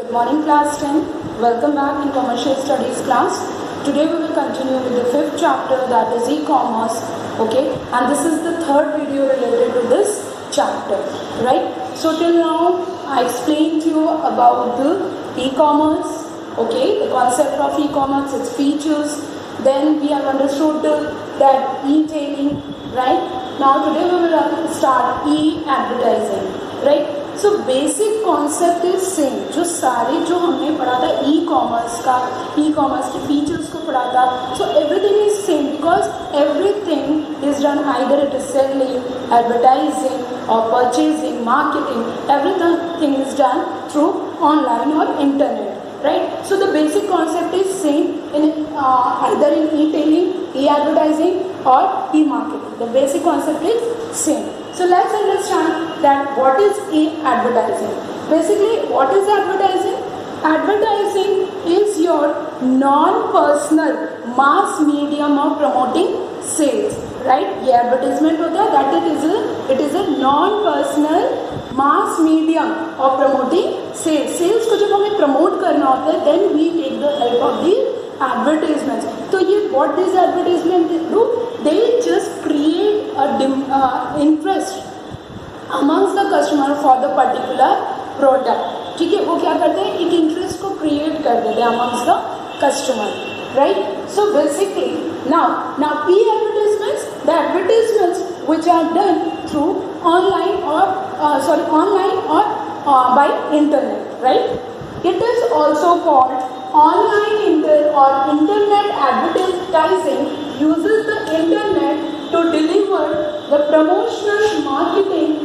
Good morning class 10. Welcome back in commercial studies class. Today we will continue with the 5th chapter, that is e-commerce. Okay, and this is the 3rd video related to this chapter, right? So till now I explained to you about the e-commerce, okay, the concept of e-commerce, its features. Then we have understood that e-tailing, right? Now today we will start e-advertising, right? So basic concept is same. जो सारे जो हमने पढ़ा था e commerce के features को पढ़ा था. So everything is same because everything is done either it is selling, advertising और purchasing, marketing. Everything is done through online और internet, right? So the basic concept is same in either in e-tailing, e-advertising or e-marketing. The basic concept is same. So let's understand that what is e-advertising. Basically, what is advertising? Advertising is your non-personal mass medium of promoting sales, right? ये advertisement होता है that it is a non-personal mass medium of promoting sales. Sales को जब हमें promote करना होता है then we take the help of the advertisements. तो ये what these advertisements do? They just create a interest amongst the customer for the particular product. ठीक है, वो क्या करते हैं, एक इंटरेस्ट को क्रिएट कर देते हैं amongst the customer, right? So basically now e-advertisements, the advertisements which are done through online or by internet, right? It is also called online or internet advertising. Uses the internet to deliver the promotional marketing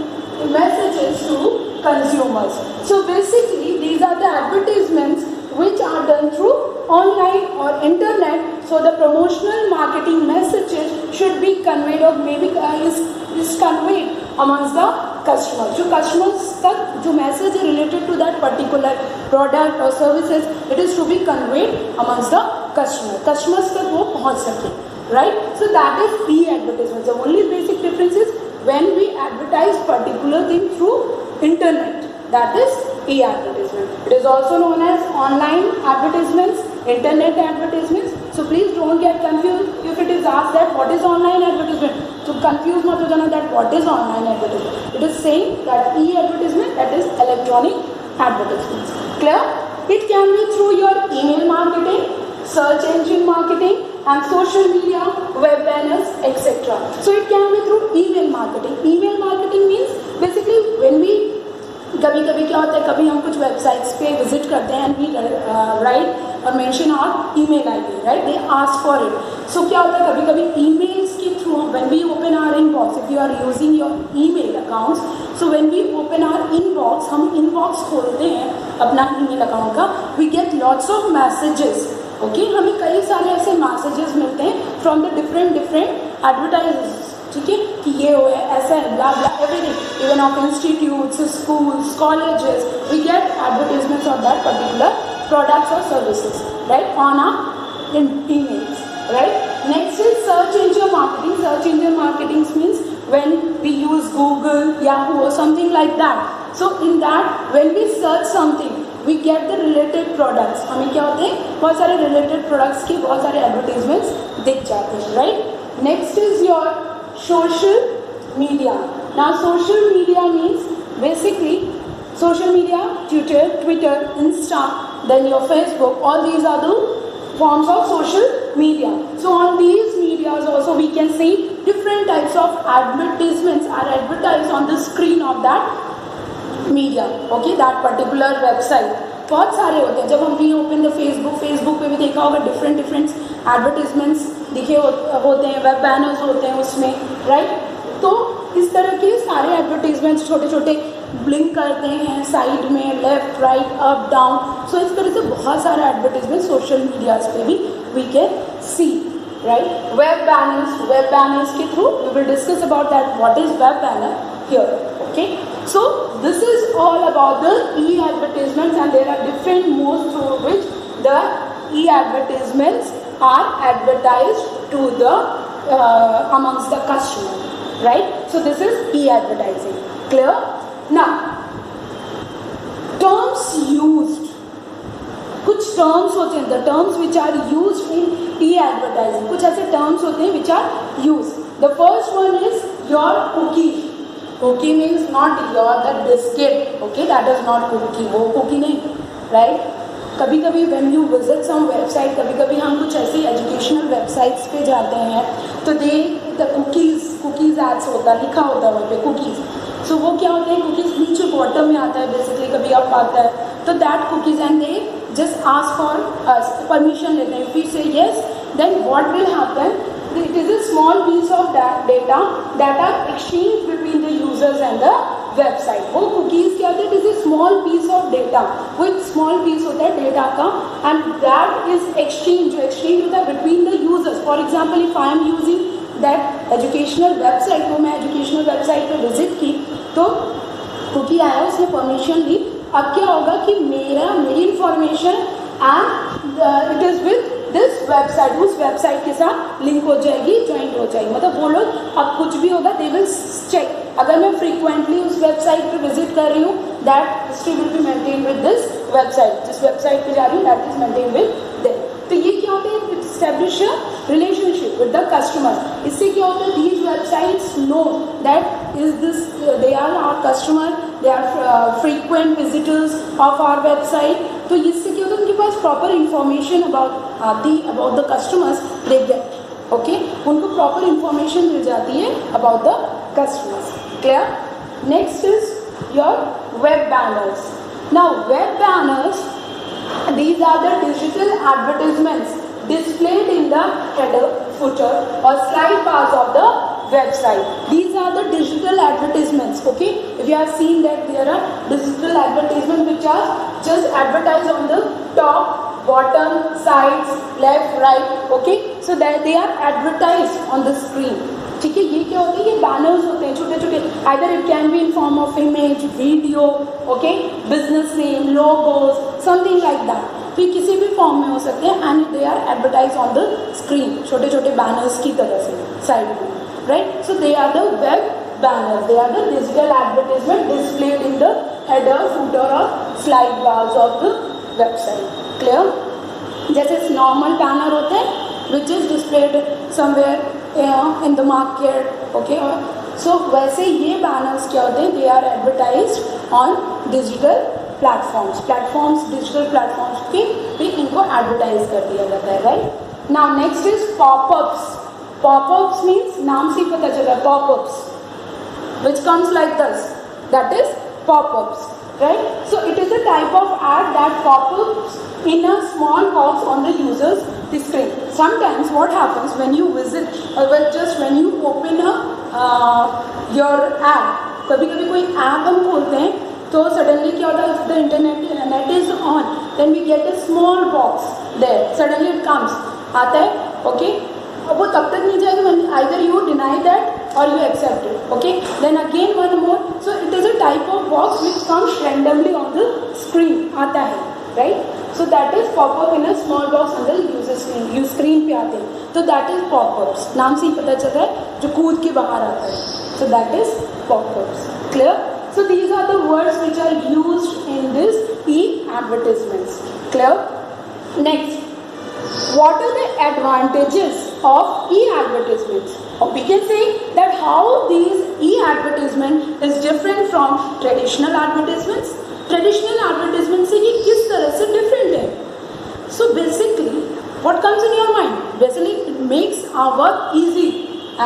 messages to consumers. So basically these are the advertisements which are done through online or internet. So the promotional marketing messages should be conveyed or maybe is conveyed amongst the customer. जो customers तक जो message है related to that particular product or services, it is to be conveyed amongst the customer. Customers तक वो पहुंच सके, right? So that is e-advertisement. The only basic difference is when we advertise particular thing through internet, that is e-advertisement. It is also known as online advertisements, internet advertisements. So please don't get confused if it is asked that what is online advertisement. So confused मत हो जाना that what is online advertisement. It is saying that e-advertisement, that is electronic advertisements. Clear? It can be through your email marketing, search engine marketing, and social media, web banners, etc. So it can be through email marketing. Email marketing means basically when we कभी कभी क्या होता है, कभी हम कुछ websites पे visit करते हैं एंड वी राइट और mention our email ID, right? They ask for it. So क्या होता है, कभी कभी ईमेल्स के through when we open our inbox, if you are using your email accounts, so when we open our inbox, हम inbox खोलते हैं अपना ईमेल अकाउंट का, we get lots of messages. Okay, हमें कई सारे ऐसे मैसेजेस मिलते हैं फ्रॉम द डिफरेंट एडवर्टाइजर्स, ठीक है, कि ये हो है, ऐसा है, blah blah everything, even of institutes, schools, colleges, we get advertisements of that particular products और services, right, on our emails, right? Next is search engine marketing. Search engine marketing means when we use Google, Yahoo or something like that. So in that, when we search something, we get the related products. हमें क्या होते हैं, बहुत सारे related products की बहुत सारे advertisements दिख जाते हैं, right? Next is your social media. Now social media means basically social media, Twitter, Insta, then your Facebook, all these are the forms of social media. So on these medias also we can see different types of advertisements are advertised on the screen of that media, okay, that particular website. बहुत सारे होते हैं. जब हम भी open the Facebook पे भी देखा होगा डिफरेंट एडवर्टीजमेंट्स दिखे होते हैं, वेब बैनर्स होते हैं उसमें, राइट? तो इस तरह के सारे एडवर्टीजमेंट्स छोटे छोटे ब्लिंक करते हैं साइड में, लेफ्ट, राइट, अप, डाउन. सो इस तरह से बहुत सारे एडवर्टीजमेंट सोशल मीडियाज पे भी we can see, right? Web banners के through we will discuss about that what is web banner here. Okay, so this is all about the e-advertisements, and there are different modes through which the e-advertisements are advertised to the amongst the customer, right? So this is e-advertising. Clear? Now, terms used कुछ terms होते हैं, the terms which are used in e advertising, कुछ ऐसे terms होते हैं which are use. The first one is your cookie. Cookie means not your that biscuit, okay, that is not cookie, वो cookie नहीं, right. कभी कभी when you visit some website, कभी कभी हम कुछ ऐसी एजुकेशनल वेबसाइट्स पे जाते हैं तो दे द कुकीज़ एड्स होता है, लिखा होता है वहाँ पे कुकीज़. सो वो क्या होते हैं, कुकीज़ नीचे बॉटम में आता है बेसिकली, कभी आप आता है तो that cookies and they just ask for permission लेते हैं. If you say yes then what will happen, it is a small piece of data that are exchanged between the users and the website. वो cookies क्या होते हैं, it is a small piece of data, वो एक small piece होता है data का, and that is exchange, जो exchange होता है between the users. For example, if I am using that educational website, वो मैं educational website पे visit की तो cookie आया, उसने permission ली. अब क्या होगा कि मेरी information and it is with this website, उस वेबसाइट के साथ लिंक हो जाएगी, ज्वाइंट हो जाएगी. मतलब वो लोग अब कुछ भी होगा दे विल चेक. अगर मैं फ्रीक्वेंटली उस वेबसाइट पे विजिट कर रही हूँ, that history will be maintain with this website. जिस वेबसाइट पे जा रही हूँ that is maintain with them. तो ये क्या होता है, establish a relationship with the customer. इससे क्या होता है, these websites know that is this they are our customer, they are frequent visitors of our website. तो इससे क्या होता है, उनके पास proper information about the customers they get. Okay, उनको प्रॉपर इंफॉर्मेशन मिल जाती है about the customers. Clear. Next is your web banners. Now web banners, these are the digital advertisements displayed in the header, footer or slide bars of the website. These are the digital advertisements. Okay, if you have seen that there are digital advertisements which are just advertised on the top, bottom, sides, left, right. Okay, so that they are advertised on the screen. ठीक है, ये क्या होते हैं, ये banners होते हैं छोटे छोटे. Either it can be in form of image, video, okay, business name, logos, something like that. तो ये किसी भी फॉर्म में हो सकते हैं and they are advertise on the screen, छोटे छोटे बैनर्स की तरह से साइड में, right. So they are the web banners, they are the digital advertisement displayed in the header, footer और slide bars of the website. Clear. जैसे normal banner होते हैं which is displayed somewhere in the market. Okay, so वैसे ये banners क्या होते हैं, they are advertised on digital platforms, digital platforms पे इनको advertise कर दिया जाता है, right. Now next is pop-ups. Pop-ups means नाम से पता चला, pop-ups which comes like this, that is pop-ups, right. So it is a type of ad that pop-ups in a small box on the user's screen. Sometimes what happens when you visit or just when you open your app, कभी कभी कोई app हम खोलते हैं तो suddenly क्या होता है, the internet is on, then we get a small box there, suddenly it comes, आता है. ओके, अब वो तब तक नहीं जाएगा when either you deny that or you accept it. Okay, then again one more. So it is a type of box which comes randomly on the screen, आता है, right. So that is pop-up in a small box on the user screen. You screen पे आते हैं तो that is pop-ups. नाम से ही पता चल रहा है जो कूद के बाहर आता है. So that is pop-ups. Clear? So these are the words which are used in this e-advertisements. Clear? Next, what are the advantages of e-advertisements? Or we can say that how these e-advertisement is different from traditional advertisements. Traditional advertisement से ये किस तरह से different है. So basically what comes in your mind, basically it makes our work easy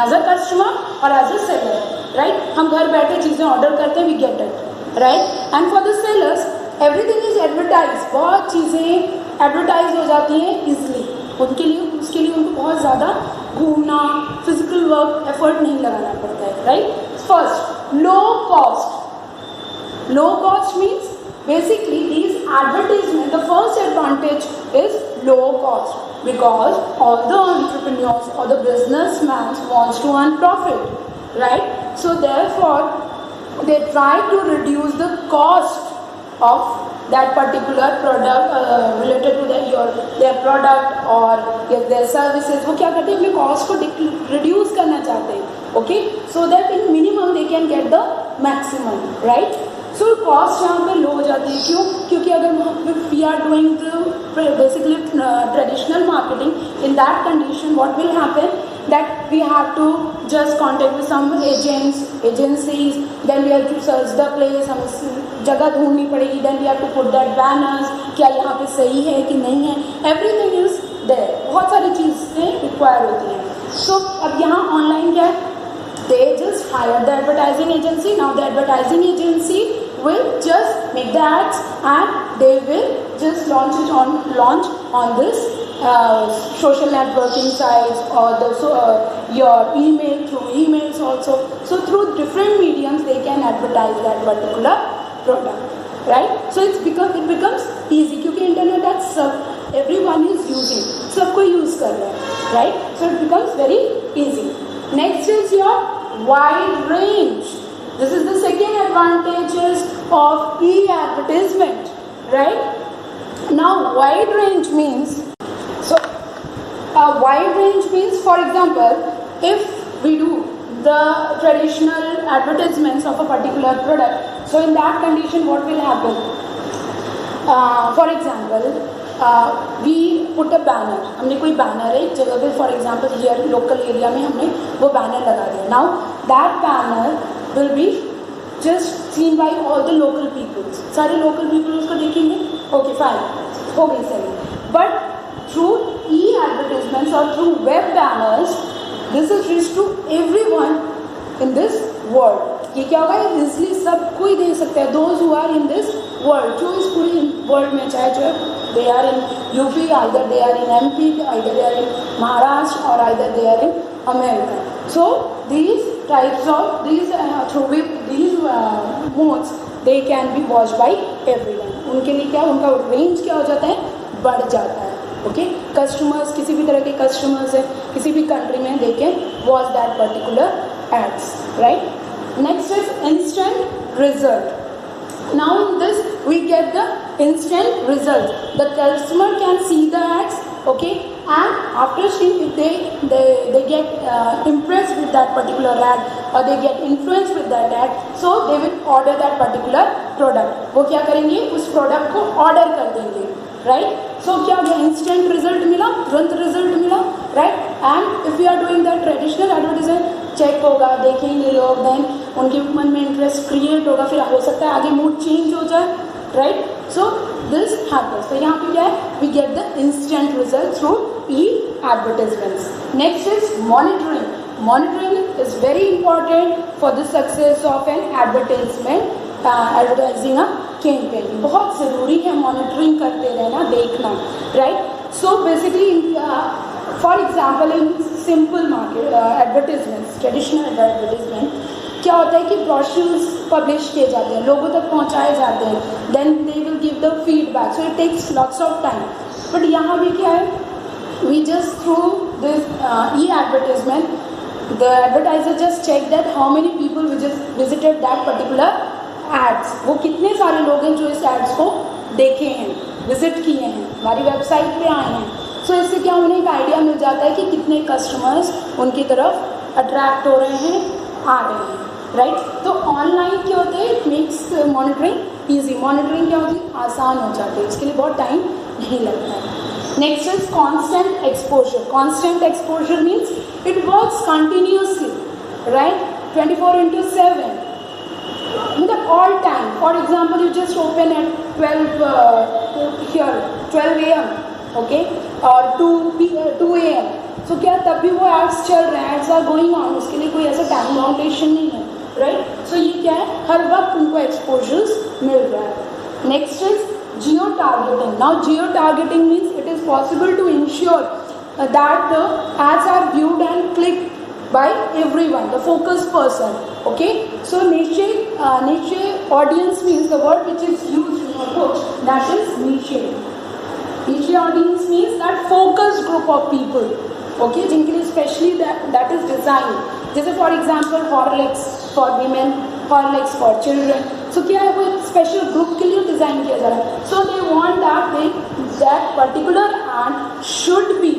as a customer और as a seller, right. हम घर बैठे चीज़ें ऑर्डर करते हैं, we get it, right. And for the sellers everything is advertise, बहुत चीज़ें advertise हो जाती हैं इजली. उसके लिए उनको बहुत ज़्यादा घूमना, फिजिकल वर्क, एफर्ट नहीं लगाना पड़ता है, right. First, low cost. Low cost means basically these advertisements, the first advantage is low cost because all the entrepreneurs or the businessmen wants to earn profit, right. So therefore they try to reduce the cost of that particular product related to their product or their services. वो क्या करते हैं, अपने cost को reduce करना चाहते हैं. Okay, so that in minimum they can get the maximum, right. So cost यहाँ पे लो हो जाती है, क्यों? क्योंकि अगर we are doing basically traditional marketing, in that condition what will happen that we have to just contact with some agencies, then we have to search the place, हमें जगह ढूंढनी पड़ेगी, then we have to put that banners, क्या यहाँ पे सही है कि नहीं है, everything is there, बहुत सारी चीज़ें रिक्वायर होती हैं. So अब यहाँ ऑनलाइन क्या है, they just hire the advertising agency. Now the advertising agency will just make the ads and they will just launch on this social networking sites or your email, through emails also. So through different mediums they can advertise that particular product, right? So it becomes easy क्योंकि internet आज सब everyone is using, सबको use कर रहा है, right? So it becomes very easy. Next is your wide range. This is the second advantages of e-advertisement, right? Now wide range means, so a wide range means, for example, if we do the traditional advertisements of a particular product, so in that condition what will happen? For example, we put a banner, हमने कोई banner एक जगह पे, for example here local area में हमने वो banner लगा दिया. Now that banner will be just seen by all the local peoples, सारे लोकल पीपल उसको देखेंगे, ओके फाइन, हो गई सही. बट थ्रू ई एडवर्टिजमेंट्स और through web banners this is reach to everyone in this world. ये क्या होगा, इजली सब कोई दे सकता है, those who are in this world, जो इस पूरी वर्ल्ड में, चाहे जो they are in UP, either they are in MP, either they are in Maharashtra, or either they are in America. So these types of through these modes they can be watched by everyone. उनके लिए क्या, उनका range क्या हो जाता है, बढ़ जाता है. ओके, कस्टमर्स, किसी भी तरह के कस्टमर्स है किसी भी कंट्री में, they can watch that particular ads, right? Next is instant result. Now in this we get the instant result. The customer can see the ads, okay, and after seeing, if they get impressed with that particular ad or they get influenced with that ad, so they will order that particular product. वो क्या करेंगे, उस product को order कर देंगे, right? सो क्या हो गया, इंस्टेंट रिजल्ट मिला, तुरंत रिजल्ट मिला, right? And if you are doing the traditional advertisement, check होगा, देखेंगे लोग, देन उनके मन में इंटरेस्ट क्रिएट होगा, फिर हो सकता है आगे मूड चेंज हो जाए, राइट? So this happens. तो यहाँ पे क्या है, we get the instant result through e advertisements. Next is monitoring. Monitoring is very important for the success of an advertisement, advertising a campaign. बहुत ज़रूरी है मॉनिटरिंग करते रहना, देखना, right? So basically for example in simple market advertisements, traditional advertisement, क्या होता है कि ब्रोशर्स पब्लिश किए जाते हैं, लोगों तक पहुंचाए जाते हैं, then they will give the feedback, so it takes lots of time. But यहाँ भी क्या है, we just through this e advertisement, the advertiser just check that how many people visited that particular ads. वो कितने सारे लोग हैं जो इस एड्स को देखे हैं, विजिट किए हैं, हमारी वेबसाइट पे आए हैं. सो इससे क्या उन्हें एक आइडिया मिल जाता है कि कितने कस्टमर्स उनकी तरफ अट्रैक्ट हो रहे हैं, आ रहे हैं, राइट? तो ऑनलाइन क्या होता है, it makes monitoring easy. Monitoring क्या होती है, आसान हो जाती है, इसके लिए बहुत टाइम नहीं लगता है. Next is constant exposure. Constant exposure means it works continuously, right? 24/7, मतलब all time. For example, you just open at 12 a.m. okay, or 2 a.m. So क्या तब भी वो एड्स चल रहे हैं, एड्स आर गोइंग ऑन, उसके लिए कोई ऐसा टाइम बाउंडेशन नहीं है, राइट? सो ये क्या है, हर वक्त उनको एक्सपोजर्स मिल रहा है. Next is geo targeting. Now geo targeting means it is possible to ensure that ads are viewed and clicked by everyone, the focused person. Okay, so niche audience means the word which is used in your book, that is niche. Niche audience means that focused group of people, okay, जिनके लिए specially that is designed. जैसे for example Horlicks for women, Horlicks for children. So क्या है, वो एक special group के लिए design किया जा रहा है. So they want that particular ad should be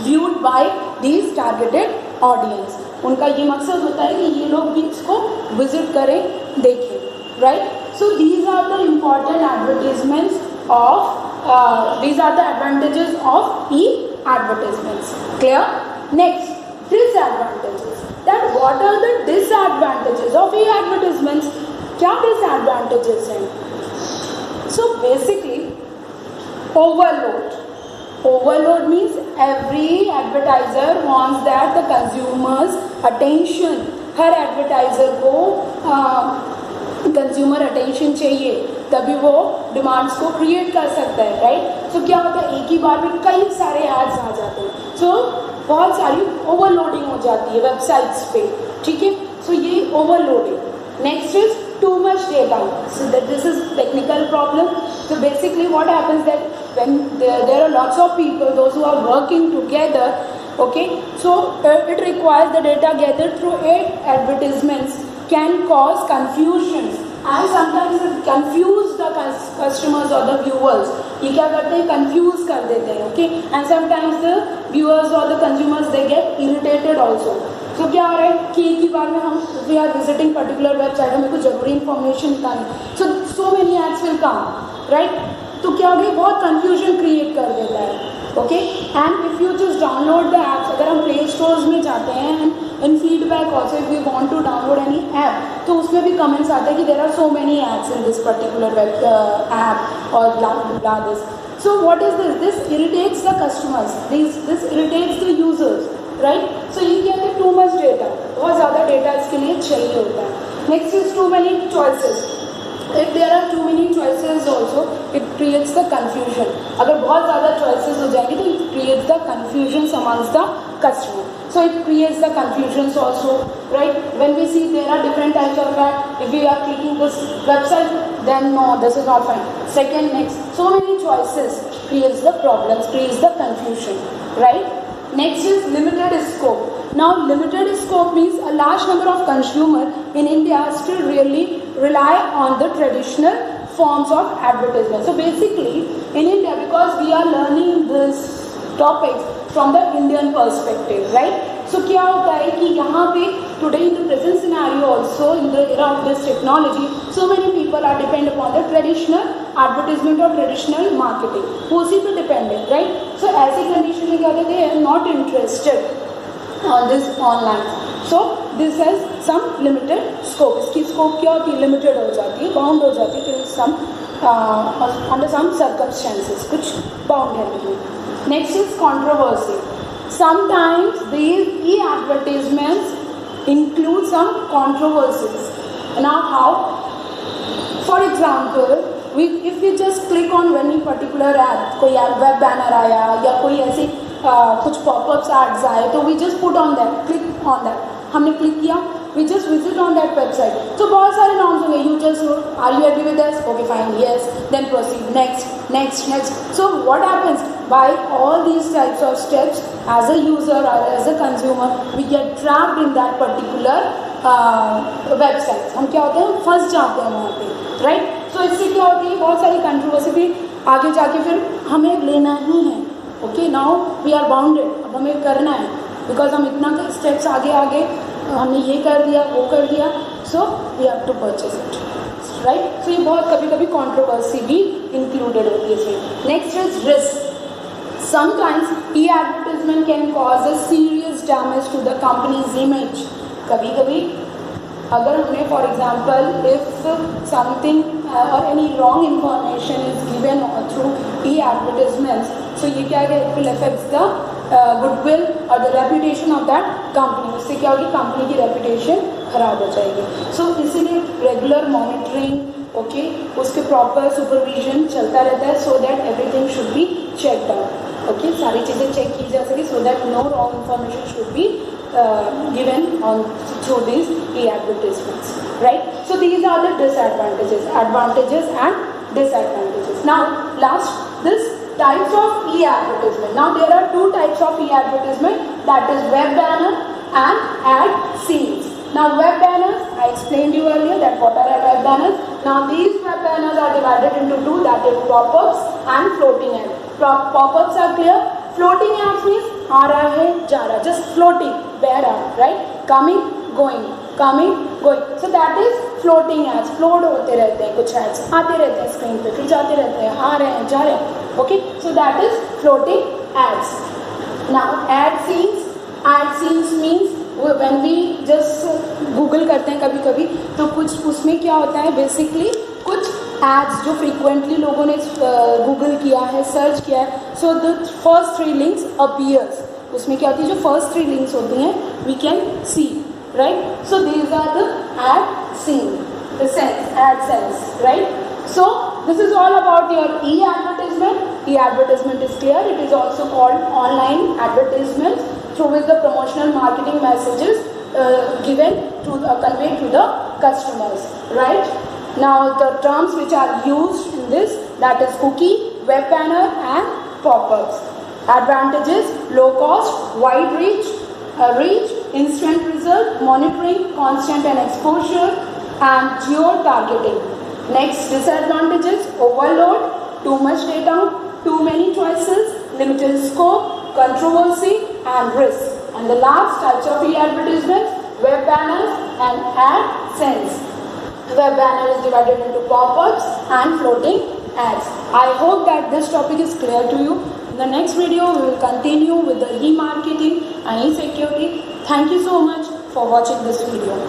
viewed by these targeted audience. उनका ये मकसद होता है कि ये लोग भी इसको विजिट करें, देखें, right? So these are the important advertisements of these are the advantages of e-advertisements. Clear? Next, disadvantages. That what are the disadvantages of e-advertisements? क्या disadvantages हैं? So basically, overload. Overload means every advertiser wants that the consumer's attention. Her advertiser को consumer attention चाहिए, तभी वो demands को create कर सकता है, राइट? सो क्या होता है, एक ही बार में कई सारे एड्स आ जाते हैं, सो बहुत सारी ओवरलोडिंग हो जाती है वेबसाइट्स पे, ठीक है? सो ये overloading. Next is too much data, so that this is technical problem. So basically what happens that when there are lots of people those who are working together, okay, so it requires the data gathered through advertisements can cause confusions and sometimes it confuse the customers or the viewers. ये क्या करते हैं, confuse कर देते हैं, okay, and sometimes the viewers or the consumers they get irritated also. So क्या हो रहा है कि एक ही बार में हम we are visiting particular website, हमें कुछ जरूरी information निकालनी, so many ads will come, right? तो क्या हो गया, बहुत confusion create कर देता है, okay? And if you just download the apps, अगर हम प्ले स्टोर्स में जाते हैं and in feedback also if you want to download any app, तो उसमें भी कमेंट्स आते हैं कि there are so many apps in this particular web app और blah this. So what is this? This irritates the customers, this irritates the users, right? So ये क्या है, टू मच डेटा, बहुत ज़्यादा डेटा इसके लिए चाहिए होता है. Next is too many choices. If there are too many choices also, it creates the confusion. अगर बहुत ज़्यादा choices हो जाएंगे तो it creates the confusions amongst the customer. So it creates the confusions also, right? When we see there are different types of ad, if we are clicking this website, then no, this is not fine. Second, next, so many choices creates the problems, creates the confusion, right? Next is limited scope. Now limited scope means a large number of consumers in India still really rely on the traditional forms of advertisement. So basically in India, because we are learning this topics from the Indian perspective, right? So क्या होता है कि यहाँ पे today in the present scenario also in the era of this technology, so many people are depend upon the traditional advertisement or traditional marketing, वो उसी पे dependent, right? So ऐसी condition में क्या होता है, they are not interested on this online. So this has some limited scope. इसकी scope क्या होती है, limited हो जाती है, bound हो जाती है till some under some circumstances, कुछ bound है नहीं. Next is controversy. Sometimes these e-advertisements include some controversies. Now how? For example, if we just click on any particular ad, कोई web banner आया या कोई ऐसी कुछ pop-ups ads आए, तो we just put on that, click on that. हमने click किया, we just visit on that website. So बहुत सारे norms होंगे. You just are you agree with us? Okay, fine, yes. Then proceed next. So what happens? By all these types of steps, as a user or as a consumer, we get trapped in that particular website. हम क्या होते हैं, फंस जाते हैं वहाँ पे, right? So इससे क्या होती है, बहुत सारी कंट्रोवर्सी भी आगे जाके फिर हमें लेना ही है. Okay, now we are bounded. अब हमें करना है, because हम इतना स्टेप्स आगे हमने ये कर दिया, वो कर दिया, so we have to purchase it, right? So ये बहुत कभी कंट्रोवर्सी भी इंक्लूडेड होती है इसमें. Next is risk. Sometimes e-advertisement can cause a serious damage to the company's image. कभी अगर हमने for example if something or any wrong information is given through e-advertisements, so ये क्या है, it will affect the goodwill or the reputation of that company. उससे क्या होगी, company की रेपुटेशन खराब हो जाएगी. सो इसीलिए रेगुलर मॉनिटरिंग, ओके, उसके प्रॉपर सुपरविजन चलता रहता है, so that everything should be checked out. Okay, सारी चीज़ें चेक की जा सके, so that no wrong information should be given on through these e-advertisements, right? So these are the advantages and disadvantages. Now last, this types of e-advertisement. Now there are two types of e-advertisement, that is web banner and ad sales. Now web banners, I explained you earlier that what are web banners. Now these web banners are divided into two, that is pop-ups and floating ads. Pop-ups are clear. Floating ads means आ रहा है जा रहा, just floating, bare, right? Coming, going. coming, going. So that is floating ads. Float होते रहते हैं कुछ ads, आते रहते हैं screen पे, फिर जाते रहते हैं, आ रहे हैं, जा रहे हैं. Okay, so that is floating ads. Now ad scenes. Ad scenes means when we just Google करते हैं कभी कभी, तो कुछ उसमें क्या होता है बेसिकली, कुछ एड्स जो फ्रीक्वेंटली लोगों ने गूगल किया है, सर्च किया है, so the first 3 links appears. उसमें क्या होती है, जो फर्स्ट 3 लिंक्स होती हैं we can see, right. So these are the ad seen, the sense, AdSense, right. So this is all about your e-advertisement. E-advertisement is clear. It is also called online advertisement, through which the promotional marketing messages given to conveyed to the customers, right. Now the terms which are used in this, that is cookie, web banner and pop-ups. Advantages: low cost, wide reach, instant result, monitoring, constant and exposure, and geo-targeting. Next, disadvantages: overload, too much data, too many choices, limited scope, controversy and risk. And the last types of e-advertisements: web banners and AdSense. Web banner is divided into pop-ups and floating ads. I hope that this topic is clear to you. In the next video, we will continue with the e-marketing and e-security. Thank you so much for watching this video.